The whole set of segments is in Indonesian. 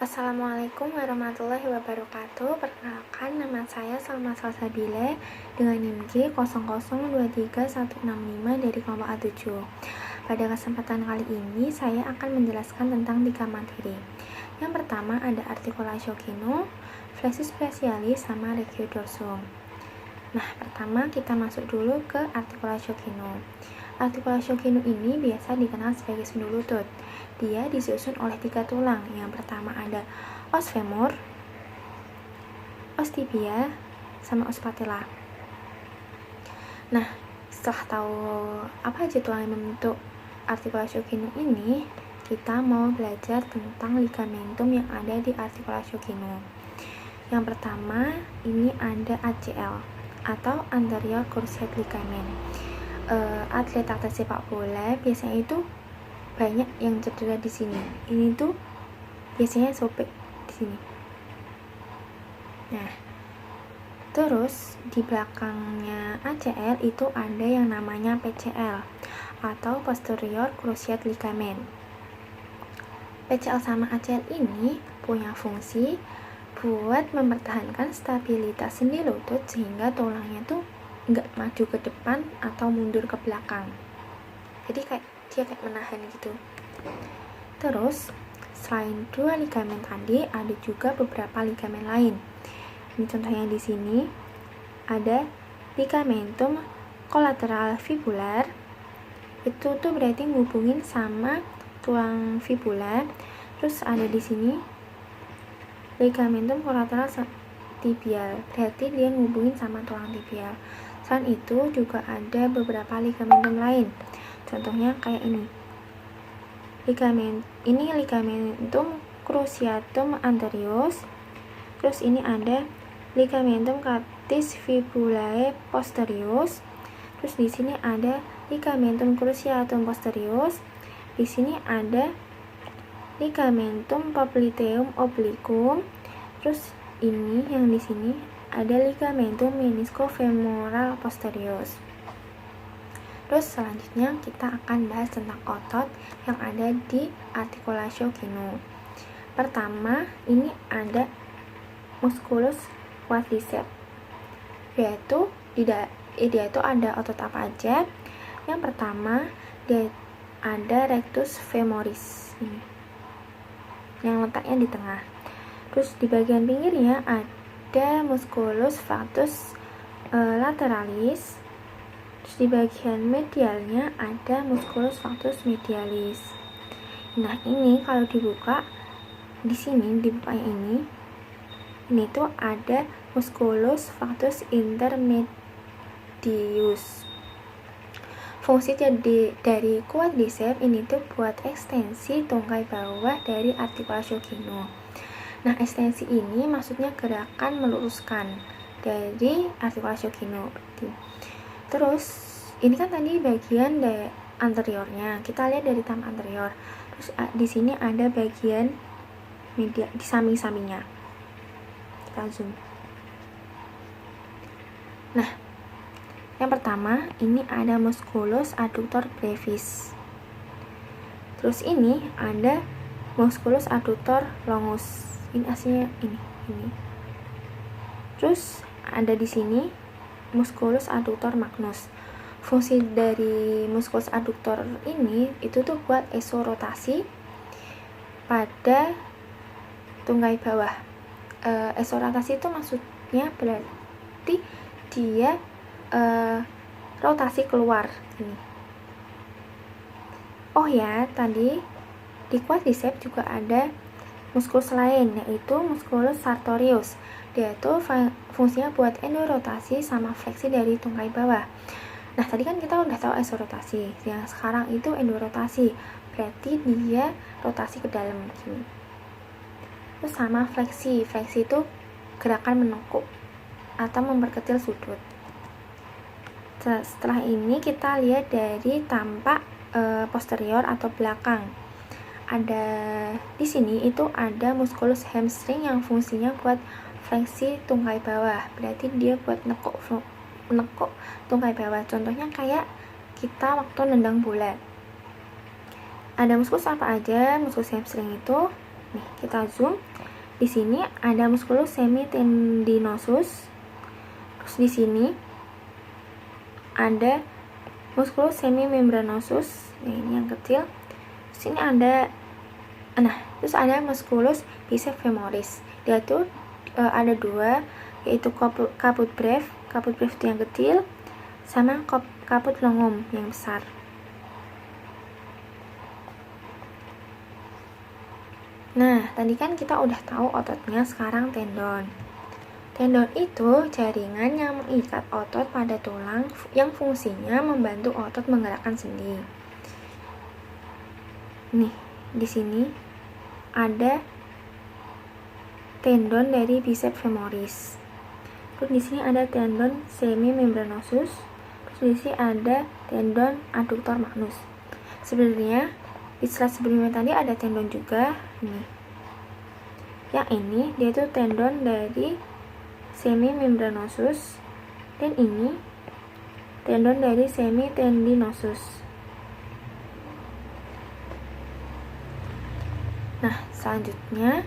Assalamualaikum warahmatullahi wabarakatuh. Perkenalkan, nama saya Salma Salsabila dengan NIM G 002316 dari kelompok A7. Pada kesempatan kali ini saya akan menjelaskan tentang 3 materi. Yang pertama ada artikulatio genu, flexus specialis, sama regio dorsum. Nah, pertama kita masuk dulu ke artikulatio genu. Artikulatio genu ini biasa dikenal sebagai sendu lutut. Dia disusun oleh 3 tulang. Yang pertama ada os femur, os tibia, sama os patella. Nah, setelah tahu apa aja tulang yang membentuk artikulatio genu ini, kita mau belajar tentang ligamentum yang ada di artikulatio genu. Yang pertama, ini ada ACL atau anterior cruciate ligament. Atlet sepak bola biasanya itu banyak yang cedera di sini. Ini tuh biasanya sobek di sini. Nah, terus di belakangnya ACL itu ada yang namanya PCL atau posterior cruciate ligament. PCL sama ACL ini punya fungsi buat mempertahankan stabilitas sendi lutut sehingga tulangnya tuh nggak maju ke depan atau mundur ke belakang. Jadi dia kayak menahan gitu. Terus selain 2 ligamen tadi, ada juga beberapa ligamen lain. Ini contohnya di sini ada ligamentum collateral fibular. Itu tuh berarti ngubungin sama tulang fibula. Terus ada di sini ligamentum collateral tibial, berarti dia ngubungin sama tulang tibial. Selain itu juga ada beberapa ligamentum lain. Contohnya kayak ini. Ligamentum cruciatum anterius. Terus ini ada ligamentum captis fibulae posterius. Terus di sini ada ligamentum cruciatum posterius. Di sini ada ligamentum popliteum obliquum. Terus ini yang di sini ada ligamentum meniscofemoral posterius. Terus selanjutnya kita akan bahas tentang otot yang ada di artikulatio genu. Pertama, ini ada musculus quadriceps. Yaitu dia itu ada otot apa aja? Yang pertama, dia ada rectus femoris ini, yang letaknya di tengah. Terus di bagian pinggirnya ada musculus factus lateralis. Terus di bagian medialnya ada musculus factus medialis. Nah, ini kalau dibuka di sini, dibukanya ini tuh ada musculus factus intermedius. Fungsi dari quadriceps ini tuh buat ekstensi tungkai bawah dari artikulatio genu. Nah, ekstensi ini maksudnya gerakan meluruskan dari artikulatio genu. Terus ini kan tadi bagian dari anteriornya. Kita lihat dari tam anterior. Terus di sini ada bagian medial di samping-sampingnya. Kita zoom. Nah, yang pertama ini ada musculus adductor brevis. Terus ini ada musculus adductor longus. Ini aslinya ini. Terus ada di sini musculus adductor magnus. Fungsi dari musculus adductor ini itu tuh buat esorotasi pada tungkai bawah. Esorotasi itu maksudnya berarti dia rotasi keluar ini. Oh ya, tadi di quadriceps juga ada musculus lain, yaitu musculus sartorius. Dia itu fungsinya buat endorotasi sama fleksi dari tungkai bawah. Nah, tadi kan kita udah tahu esorotasi. Yang sekarang itu endorotasi, berarti dia rotasi ke dalam gini. Terus sama fleksi. Fleksi itu gerakan menekuk atau memperkecil sudut. Setelah ini kita lihat dari tampak posterior atau belakang. Ada di sini itu ada musculus hamstring yang fungsinya buat fleksi tungkai bawah. Berarti dia buat menekuk tungkai bawah. Contohnya kayak kita waktu nendang bola. Ada muskulus apa aja? Muskulus hamstring itu Nih, kita zoom. Di sini ada musculus semitendinosus. Terus di sini ada musculus semimembranosus. Ini yang kecil. Terus ini ada terus ada musculus biceps femoris. Dia tuh ada dua, yaitu caput breve itu yang kecil, sama caput longum yang besar. Nah, tadi kan kita udah tahu ototnya, sekarang tendon. Tendon itu jaringan yang mengikat otot pada tulang yang fungsinya membantu otot menggerakkan sendi. Nih, di sini ada tendon dari biceps femoris. Terus di sini ada tendon semimembranosus. Terus di sini ada tendon adductor magnus. Sebenarnya di slide sebelumnya tadi ada tendon juga nih. Yang ini dia tuh tendon dari semimembranosus, dan ini tendon dari semitendinosus. Nah, selanjutnya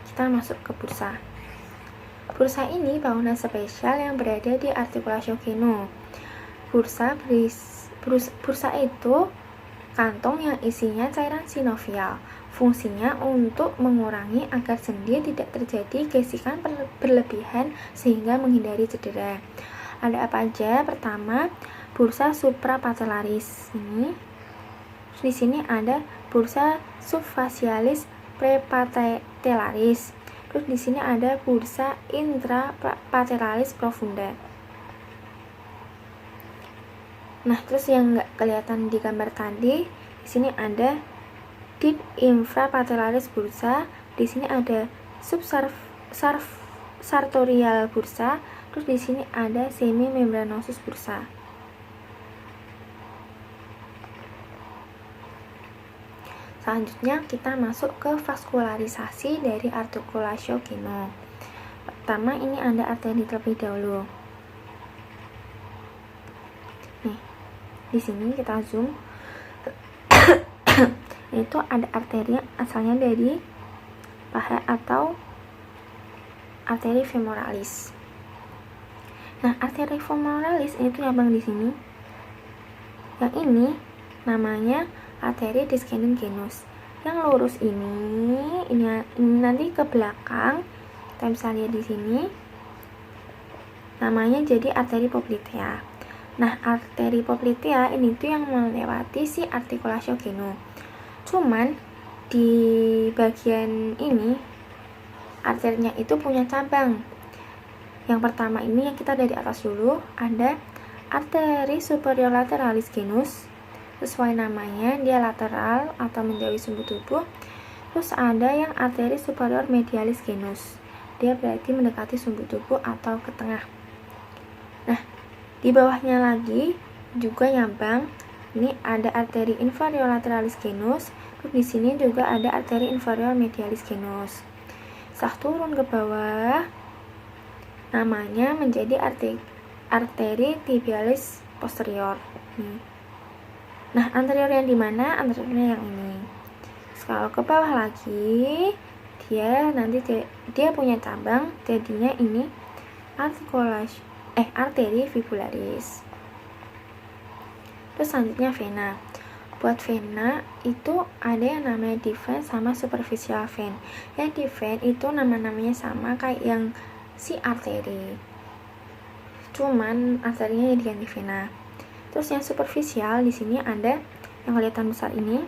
kita masuk ke bursa. Bursa ini bangunan spesial yang berada di articulatio genu. Bursa itu kantong yang isinya cairan sinovial. Fungsinya untuk mengurangi agar sendi tidak terjadi gesekan berlebihan sehingga menghindari cedera. Ada apa aja? Pertama, bursa suprapatellaris ini. Di sini ada bursa subfacialis prepatellaris. Terus di sini ada bursa intrapatellaris profunda. Nah, terus yang nggak kelihatan di gambar tadi, di sini ada deep infrapatellaris bursa, di sini ada subsartorial bursa, terus di sini ada semimembranosus bursa. Selanjutnya kita masuk ke vaskularisasi dari articulatio genu. Pertama, ini ada arteri terlebih dahulu. Nih, di sini kita zoom. Itu ada arteri yang asalnya dari paha atau arteri femoralis. Nah, arteri femoralis itu nyambung di sini. Yang ini namanya arteri descendens genus. Yang lurus ini nanti ke belakang, kita bisa lihat di sini. Namanya jadi arteri poplitea. Nah, arteri poplitea ini tuh yang melewati si articulatio genu. Cuman di bagian ini arterinya itu punya cabang. Yang pertama ini yang kita dari atas dulu, ada arteri superior lateralis genus. Sesuai namanya, dia lateral atau menjauhi sumbu tubuh. Terus ada yang arteri superior medialis genus. Dia berarti mendekati sumbu tubuh atau ke tengah. Nah, di bawahnya lagi juga nyambang. Ini ada arteri inferior lateralis genus. Terus di sini juga ada arteri inferior medialis genus. Setelah turun ke bawah, namanya menjadi arteri tibialis posterior. Nah, anterior yang di mana? Anteriornya yang ini. Terus kalau ke bawah lagi, dia punya cabang, jadinya ini arteri fibularis. Terus selanjutnya vena. Buat vena itu ada yang namanya deep vein sama superficial vein. Yang deep vein itu nama-namanya sama kayak yang si arteri, cuman arterinya diganti vena. Terus yang superficial di sini ada yang kelihatan besar ini,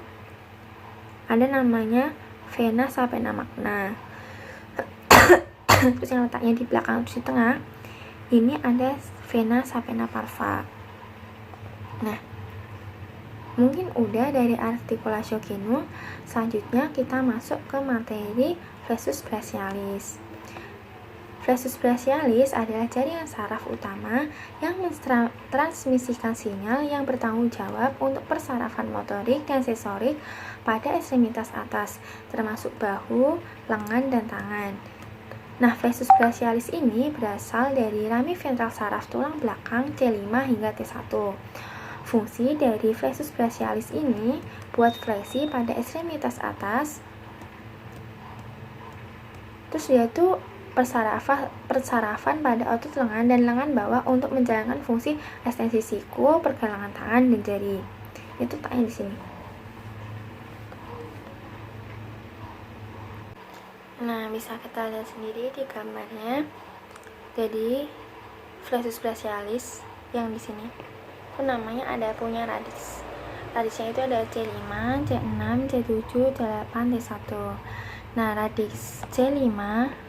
ada namanya vena sapena magna. Terus yang letaknya di belakang terus di tengah ini ada vena sapena parva. Nah, mungkin udah dari articulatio genu. Selanjutnya kita masuk ke materi flexus brachialis. Flexus brachialis adalah jaringan saraf utama yang mentransmisikan sinyal yang bertanggung jawab untuk persarafan motorik dan sensorik pada ekstremitas atas, termasuk bahu, lengan, dan tangan. Nah, flexus brachialis ini berasal dari rami ventral saraf tulang belakang T5 hingga T1. Fungsi dari flexus brachialis ini buat fleksi pada ekstremitas atas Terus dia tuh persarafan pada otot lengan dan lengan bawah untuk menjalankan fungsi ekstensi siku, pergelangan tangan dan jari. Itu taknya di sini. Nah, bisa kita lihat sendiri di gambarnya. Jadi, flexus brachialis yang di sini itu namanya ada punya radix. Radixnya itu ada C5, C6, C7, C8, C1. Nah, radix C5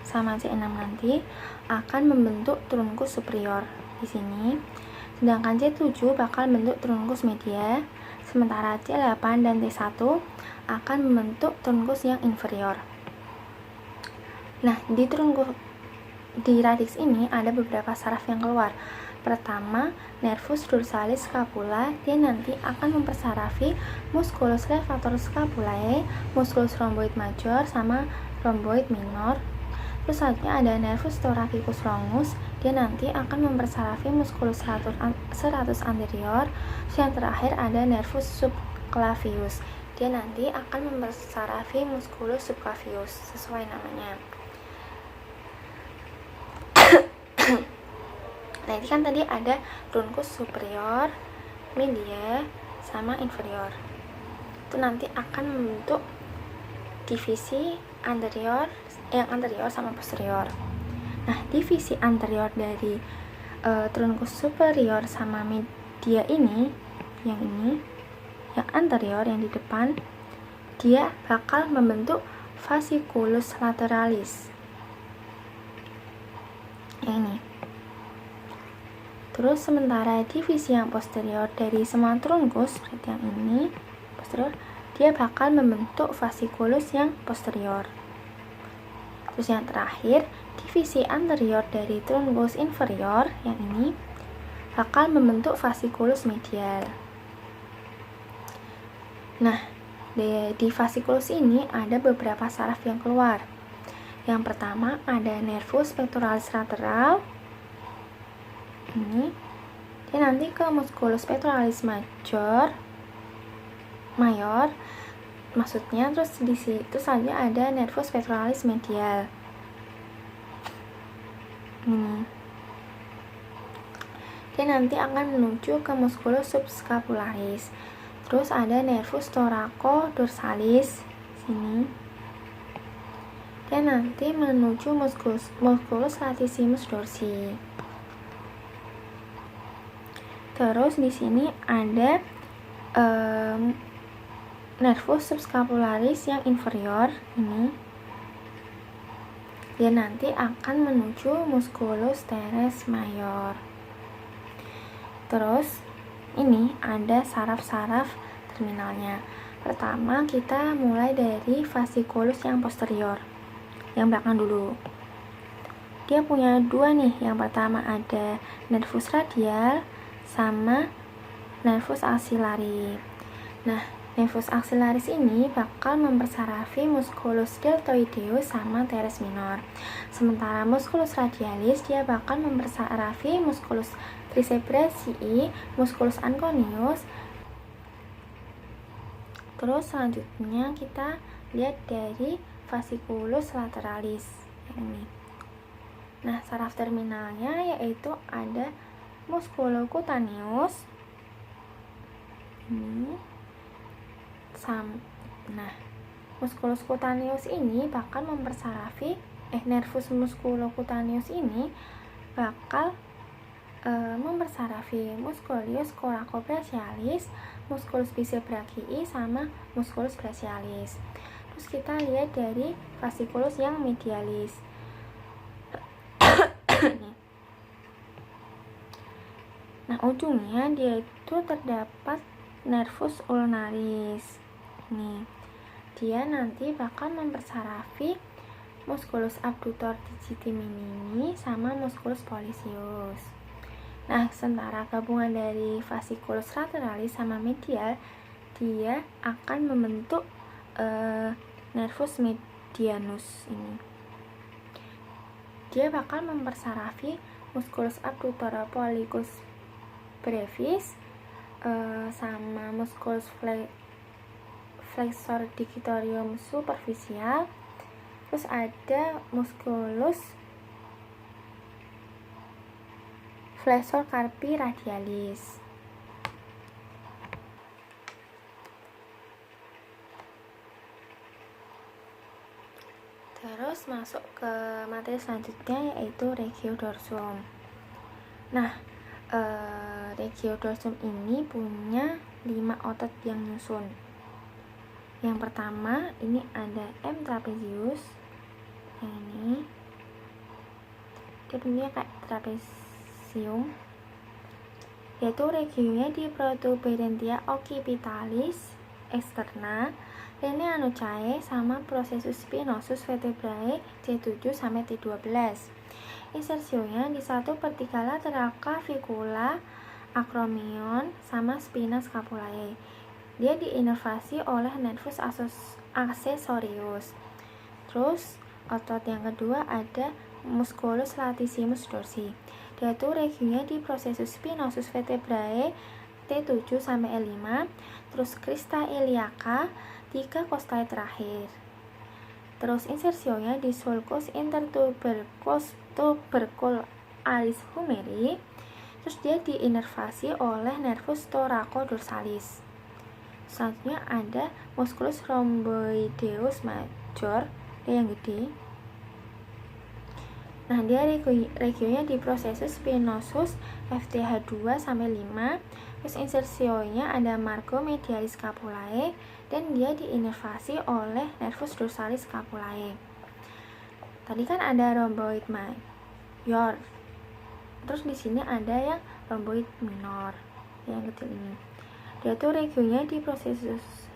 sama C6 nanti akan membentuk trunkus superior di sini. Sedangkan C7 bakal membentuk trunkus media, sementara C8 dan T1 akan membentuk trunkus yang inferior. Nah, di radix ini ada beberapa saraf yang keluar. Pertama, nervus dorsalis scapula, dia nanti akan mempersarafi musculus levator scapulae, musculus rhomboid major sama rhomboid minor. Terus selanjutnya ada nervus thoracicus longus, dia nanti akan mempersarafi musculus serratus anterior. Terus yang terakhir ada nervus subclavius, dia nanti akan mempersarafi musculus subclavius sesuai namanya. Nah, ini kan tadi ada trunkus superior, media, sama inferior. Itu nanti akan membentuk divisi anterior, yang anterior sama posterior. Nah, divisi anterior dari trunkus superior sama media ini, yang anterior, yang di depan, dia bakal membentuk fasciculus lateralis. Yang ini. Terus sementara divisi yang posterior dari semua trunkus, seperti yang ini, posterior, dia bakal membentuk fasciculus yang posterior. Terus yang terakhir, divisi anterior dari trunkus inferior, yang ini, bakal membentuk fasciculus medial. Nah, di fasciculus ini ada beberapa saraf yang keluar. Yang pertama ada nervus pectoralis lateral. Ini dia nanti ke musculus pectoralis mayor maksudnya. Terus di situ saja ada nervus pectoralis medial. Ini dia nanti akan menuju ke musculus subscapularis. Terus ada nervus thoraco-dorsalis sini. Dia nanti menuju musculus latissimus dorsi. Terus di sini ada nervus subscapularis yang inferior ini. Dia nanti akan menuju musculus teres mayor. Terus ini ada saraf-saraf terminalnya. Pertama kita mulai dari fasciculus yang posterior, yang belakang dulu. Dia punya dua nih. Yang pertama ada nervus radial sama nervus axillari. Nah, nervus axillaris ini bakal mempersarafi musculus deltoideus sama teres minor. Sementara musculus radialis dia bakal mempersarafi musculus triceps musculus anconius. Terus selanjutnya kita lihat dari fasciculus lateralis ini. Nah, saraf terminalnya yaitu ada musculocutaneous ini. Nah, musculus cutaneus ini bakal mempersarafi nervus musculocutaneous ini bakal mempersarafi musculus coracobrachialis, musculus bicebrachii sama musculus brachialis. Terus kita lihat dari fasciculus yang medialis. Nah, ujungnya dia itu terdapat nervus ulnaris. Nih, dia nanti bakal mempersarafi musculus abductor digiti minimi sama musculus polliceus. Nah, sementara gabungan dari fasciculus lateralis sama medial, dia akan membentuk nervus medianus ini. Dia bakal mempersarafi musculus abductor pollicus brevis sama musculus flexor digitorium superficial. Terus ada musculus flexor carpi radialis. Terus masuk ke materi selanjutnya yaitu regiodorsum. Nah, regiodorsum ini punya 5 otot yang nyusun. Yang pertama ini ada M. trapezius. Yang ini dia bentuknya kayak trapesium, yaitu regionya di protuberantia occipitalis externa, rene anucae, sama processus spinosus vertebrae C7 sampai T12. Insersionya di 1/3 lateral clavicula acromion sama spina scapulae. Dia diinervasi oleh nervus accessorius. Terus otot yang kedua ada musculus latissimus dorsi. Dia itu regionya di processus spinosus vertebrae T7 sampai L5. Terus crista iliaca 3 costae terakhir. Terus insersionya di sulcus intertubercularis humeri. Terus dia diinervasi oleh nervus thoraco-dorsalis. Selanjutnya ada musculus rhomboideus major, dia yang gede. Nah, dia regionya di processus spinosus FTH2 sampai 5. Terus insersionya ada margo medialis scapulae dan dia diinervasi oleh nervus dorsalis scapulae. Tadi kan ada rhomboid mayor. Terus di sini ada yang rhomboid minor, yang kecil ini. Dia tuh regionya di processus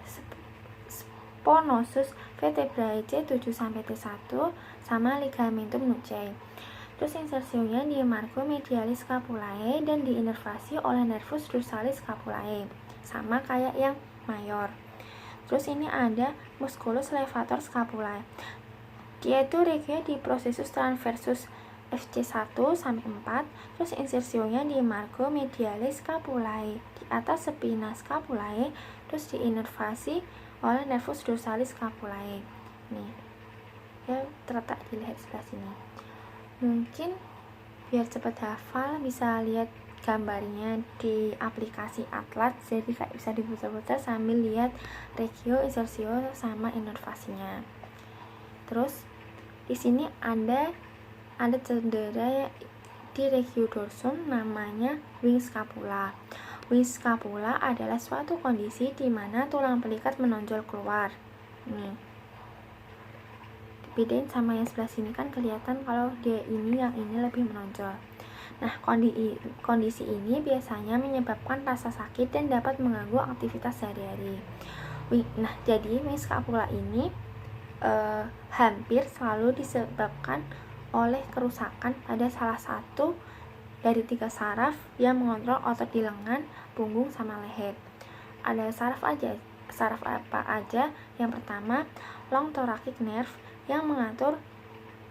spinosus vertebrae C7 sampai T1 sama ligamentum nuchae. Terus insersionya di margo medialis scapulae dan diinervasi oleh nervus dorsalis scapulae, sama kayak yang mayor. Terus ini ada musculus levator scapulae. Dia itu regionya di processus transversus FC1 sampai 4. Terus insersionya di margo medialis scapulae di atas spina scapulae, terus diinervasi oleh nervus dorsalis scapulae. Nih, ya terletak di leher sebelah sini. Mungkin biar cepat hafal bisa lihat gambarnya di aplikasi Atlas, jadi kayak bisa diputar-putar sambil lihat regio, insersio sama inervasinya. Terus di sini ada cedera di regiodorsum namanya wing scapula. Wing scapula adalah suatu kondisi di mana tulang pelikat menonjol keluar. Nih, dibedain sama yang sebelah sini kan kelihatan kalau dia ini, yang ini lebih menonjol. Nah, kondisi ini biasanya menyebabkan rasa sakit dan dapat mengganggu aktivitas sehari-hari. Nah, jadi wing scapula ini hampir selalu disebabkan oleh kerusakan pada salah satu dari 3 saraf yang mengontrol otot di lengan, punggung, sama leher. Ada saraf apa aja? Yang pertama, long thoracic nerve yang mengatur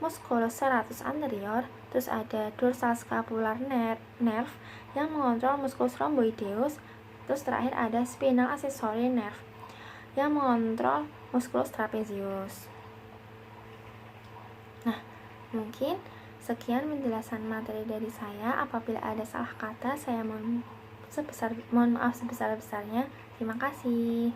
musculus serratus anterior. Terus ada dorsal scapular nerve yang mengontrol musculus rhomboideus. Terus terakhir ada spinal accessory nerve yang mengontrol musculus trapezius. Nah, mungkin sekian penjelasan materi dari saya. Apabila ada salah kata, saya mohon maaf sebesar-besarnya. Terima kasih.